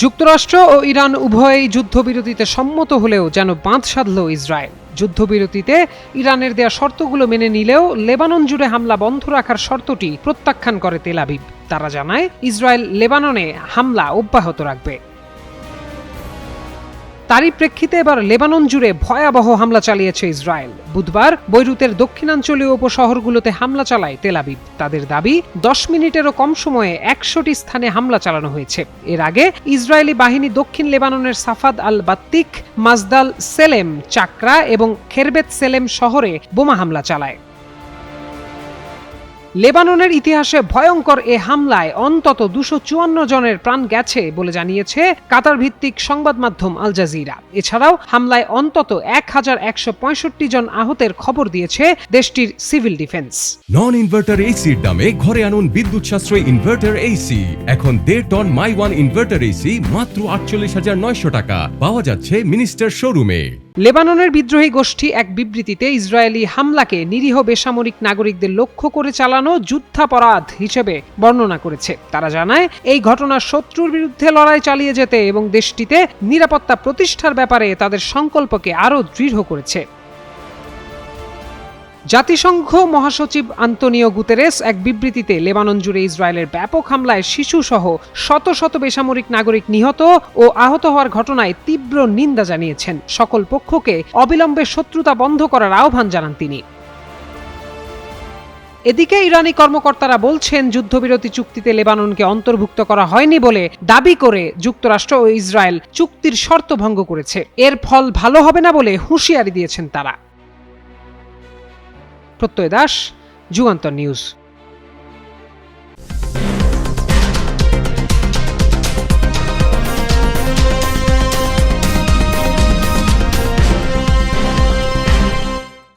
যুক্তরাষ্ট্র ও ইরান উভয়ই যুদ্ধবিরতিতে সম্মত হলেও যেন বাঁধ সাধল ইসরায়েল। যুদ্ধবিরতিতে ইরানের দেয়া শর্তগুলো মেনে নিলেও লেবানন জুড়ে হামলা বন্ধ রাখার শর্তটি প্রত্যাখ্যান করে তেল আবিব। তারা জানায় ইসরায়েল লেবাননে হামলা অব্যাহত রাখবে। তারই প্রেক্ষিতে এবার লেবানন জুড়ে ভয়াবহ হামলা চালিয়েছে ইসরায়েল। বুধবার বৈরুতের দক্ষিণাঞ্চলীয় উপশহরগুলোতে হামলা চালায় তেল আবিব। তাদের দাবি 10 মিনিটেরও কম সময়ে 100টি স্থানে হামলা চালানো হয়েছে। এর আগে ইসরায়েলি বাহিনী দক্ষিণ লেবাননের সাফাদ আল বাত্তিক, মাজদাল সেলেম, চাকরা এবং খেরবেত সেলেম শহরে বোমা হামলা চালায়। লেবাননের ইতিহাসে ভয়ঙ্কর এ হামলায় অন্তত 254 জনের প্রাণ গেছে বলে জানিয়েছে কাতার ভিত্তিক সংবাদ মাধ্যম আল জাজিরা। এছাড়াও হামলায় অন্তত 1165 জন আহতের খবর দিয়েছে দেশটির সিভিল ডিফেন্স। নন ইনভার্টার এসির দামে ঘরে আনুন বিদ্যুৎ সাশ্রয়ী ইনভার্টার এসি। এখন 1.5 ton my one inverter AC মাত্র 48,900 টাকা পাওয়া যাচ্ছে মিনিস্টার শোরুমে। লেবাননের বিদ্রোহী গোষ্ঠী এক বিবৃতিতে ইসরায়েলি হামলাকে নিরীহ বেসামরিক নাগরিকদের লক্ষ্য করে চালানো যুদ্ধাপরাধ হিসেবে বর্ণনা করেছে। তারা জানায় এই ঘটনা শত্রুর বিরুদ্ধে লড়াই চালিয়ে যেতে এবং দেশটিতে নিরাপত্তা প্রতিষ্ঠার ব্যাপারে তাদের সংকল্পকে আরও দৃঢ় করেছে। জাতিসংঘ মহাসচিব আন্তোনিও গুতেরেস এক বিবৃতিতে লেবানন জুড়ে ইসরায়েলের ব্যাপক হামলায় শিশুসহ শত শত বেসামরিক নাগরিক নিহত ও আহত হওয়ার ঘটনায় তীব্র নিন্দা জানিয়েছেন। সকল পক্ষকে অবিলম্বে শত্রুতা বন্ধ করার আহ্বান জানান তিনি। এদিকে ইরানি কর্মকর্তারা বলছেন যুদ্ধবিরতি চুক্তিতে লেবাননকে অন্তর্ভুক্ত করা হয়নি বলে দাবি করে যুক্তরাষ্ট্র ও ইসরায়েল চুক্তির শর্ত ভঙ্গ করেছে। এর ফল ভালো হবে না বলে হুঁশিয়ারি দিয়েছেন তারা। প্রত্যয় দাস, যুগান্তর নিউজ।